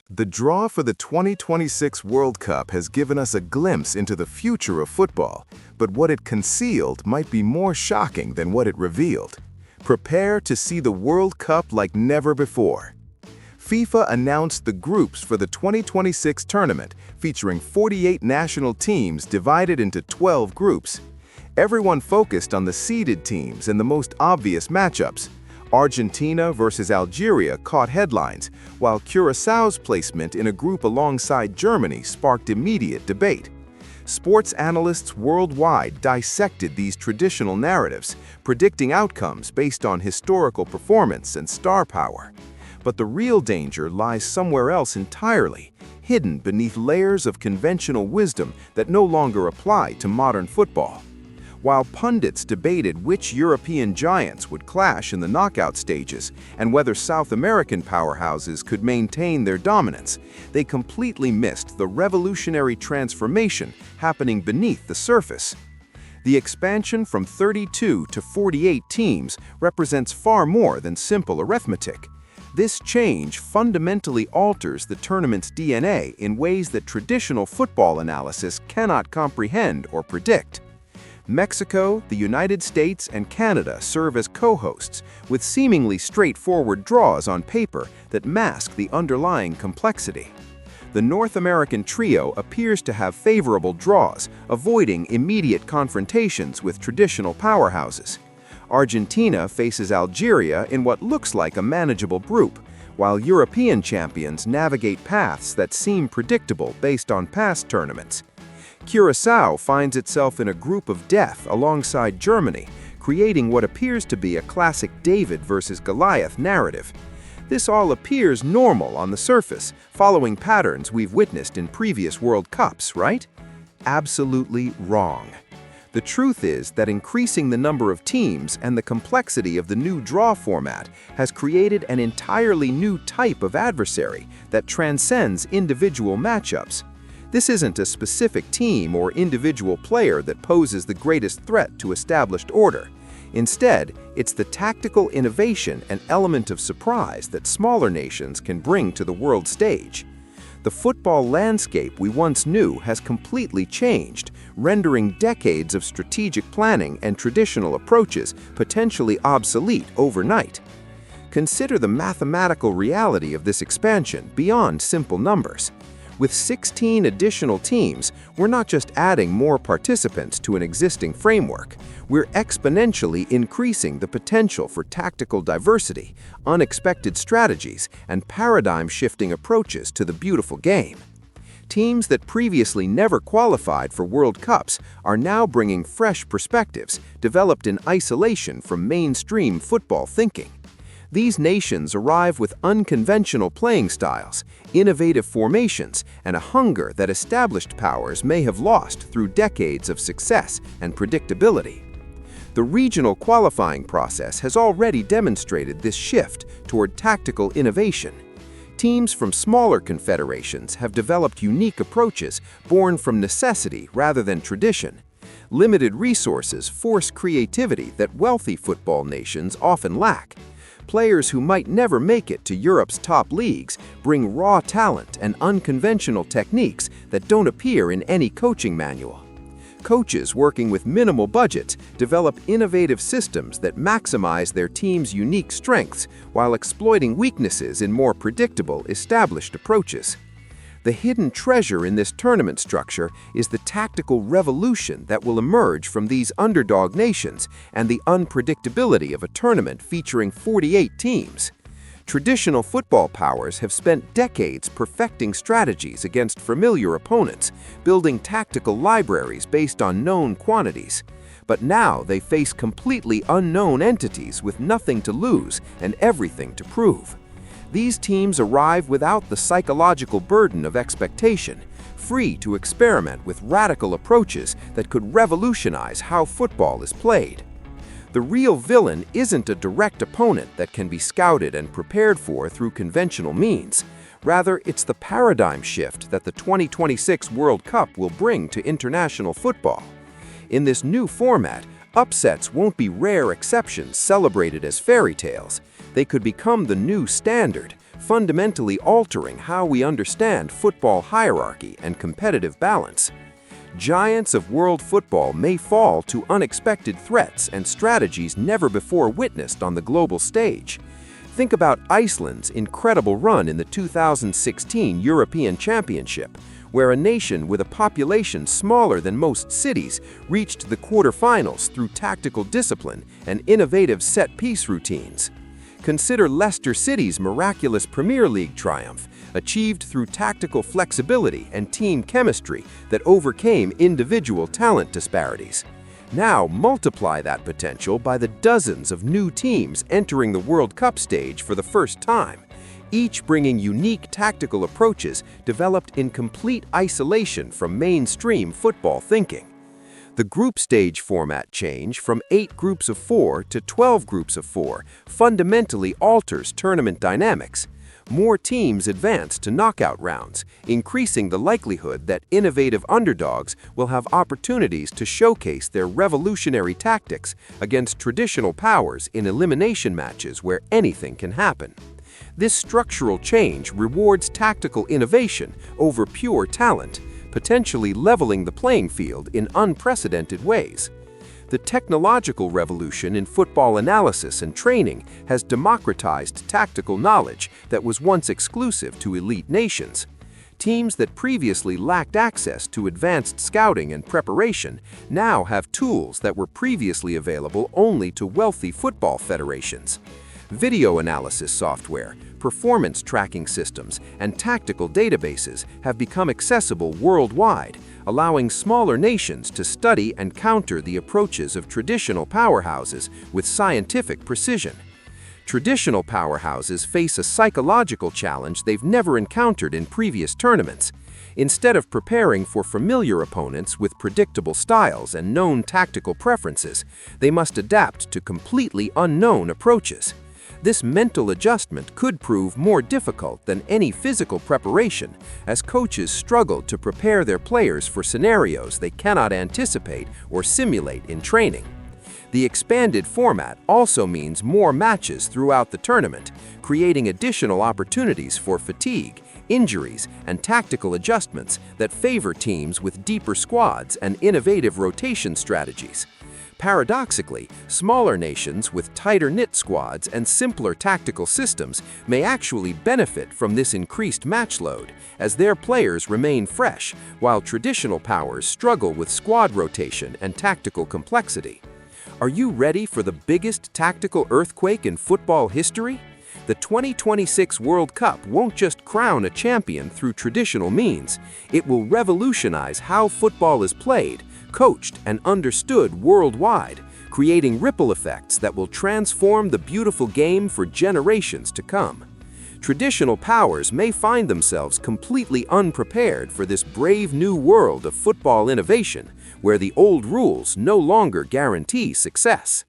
The draw for the 2026 World Cup has given us a glimpse into the future of football, but what it concealed might be more shocking than what it revealed. Prepare to see the World Cup like never before. FIFA announced the groups for the 2026 tournament, featuring 48 national teams divided into 12 groups. Everyone focused on the seeded teams and the most obvious matchups. Argentina versus Algeria caught headlines, while Curaçao's placement in a group alongside Germany sparked immediate debate. Sports analysts worldwide dissected these traditional narratives, predicting outcomes based on historical performance and star power. But the real danger lies somewhere else entirely, hidden beneath layers of conventional wisdom that no longer apply to modern football. While pundits debated which European giants would clash in the knockout stages and whether South American powerhouses could maintain their dominance, they completely missed the revolutionary transformation happening beneath the surface. The expansion from 32 to 48 teams represents far more than simple arithmetic. This change fundamentally alters the tournament's DNA in ways that traditional football analysis cannot comprehend or predict. Mexico, the United States, and Canada serve as co-hosts, with seemingly straightforward draws on paper that mask the underlying complexity. The North American trio appears to have favorable draws, avoiding immediate confrontations with traditional powerhouses. Argentina faces Algeria in what looks like a manageable group, while European champions navigate paths that seem predictable based on past tournaments. Curaçao finds itself in a group of death alongside Germany, creating what appears to be a classic David versus Goliath narrative. This all appears normal on the surface, following patterns we've witnessed in previous World Cups, right? Absolutely wrong. The truth is that increasing the number of teams and the complexity of the new draw format has created an entirely new type of adversary that transcends individual matchups. This isn't a specific team or individual player that poses the greatest threat to established order. Instead, it's the tactical innovation and element of surprise that smaller nations can bring to the world stage. The football landscape we once knew has completely changed, rendering decades of strategic planning and traditional approaches potentially obsolete overnight. Consider the mathematical reality of this expansion beyond simple numbers. With 16 additional teams, we're not just adding more participants to an existing framework, we're exponentially increasing the potential for tactical diversity, unexpected strategies, and paradigm-shifting approaches to the beautiful game. Teams that previously never qualified for World Cups are now bringing fresh perspectives developed in isolation from mainstream football thinking. These nations arrive with unconventional playing styles, innovative formations, and a hunger that established powers may have lost through decades of success and predictability. The regional qualifying process has already demonstrated this shift toward tactical innovation. Teams from smaller confederations have developed unique approaches born from necessity rather than tradition. Limited resources force creativity that wealthy football nations often lack. Players who might never make it to Europe's top leagues bring raw talent and unconventional techniques that don't appear in any coaching manual. Coaches working with minimal budgets develop innovative systems that maximize their team's unique strengths while exploiting weaknesses in more predictable, established approaches. The hidden treasure in this tournament structure is the tactical revolution that will emerge from these underdog nations and the unpredictability of a tournament featuring 48 teams. Traditional football powers have spent decades perfecting strategies against familiar opponents, building tactical libraries based on known quantities. But now they face completely unknown entities with nothing to lose and everything to prove. These teams arrive without the psychological burden of expectation, free to experiment with radical approaches that could revolutionize how football is played. The real villain isn't a direct opponent that can be scouted and prepared for through conventional means. Rather, it's the paradigm shift that the 2026 World Cup will bring to international football. In this new format, upsets won't be rare exceptions celebrated as fairy tales. They could become the new standard, fundamentally altering how we understand football hierarchy and competitive balance. Giants of world football may fall to unexpected threats and strategies never before witnessed on the global stage. Think about Iceland's incredible run in the 2016 European Championship, where a nation with a population smaller than most cities reached the quarterfinals through tactical discipline and innovative set-piece routines. Consider Leicester City's miraculous Premier League triumph, achieved through tactical flexibility and team chemistry that overcame individual talent disparities. Now multiply that potential by the dozens of new teams entering the World Cup stage for the first time, each bringing unique tactical approaches developed in complete isolation from mainstream football thinking. The group stage format change from 8 groups of 4 to 12 groups of 4 fundamentally alters tournament dynamics. More teams advance to knockout rounds, increasing the likelihood that innovative underdogs will have opportunities to showcase their revolutionary tactics against traditional powers in elimination matches where anything can happen. This structural change rewards tactical innovation over pure talent, potentially leveling the playing field in unprecedented ways. The technological revolution in football analysis and training has democratized tactical knowledge that was once exclusive to elite nations. Teams that previously lacked access to advanced scouting and preparation now have tools that were previously available only to wealthy football federations. Video analysis software, performance tracking systems, and tactical databases have become accessible worldwide, allowing smaller nations to study and counter the approaches of traditional powerhouses with scientific precision. Traditional powerhouses face a psychological challenge they've never encountered in previous tournaments. Instead of preparing for familiar opponents with predictable styles and known tactical preferences, they must adapt to completely unknown approaches. This mental adjustment could prove more difficult than any physical preparation, as coaches struggle to prepare their players for scenarios they cannot anticipate or simulate in training. The expanded format also means more matches throughout the tournament, creating additional opportunities for fatigue, injuries, and tactical adjustments that favor teams with deeper squads and innovative rotation strategies. Paradoxically, smaller nations with tighter-knit squads and simpler tactical systems may actually benefit from this increased match load, as their players remain fresh, while traditional powers struggle with squad rotation and tactical complexity. Are you ready for the biggest tactical earthquake in football history? The 2026 World Cup won't just crown a champion through traditional means. It will revolutionize how football is played, coached, and understood worldwide, creating ripple effects that will transform the beautiful game for generations to come. Traditional powers may find themselves completely unprepared for this brave new world of football innovation, where the old rules no longer guarantee success.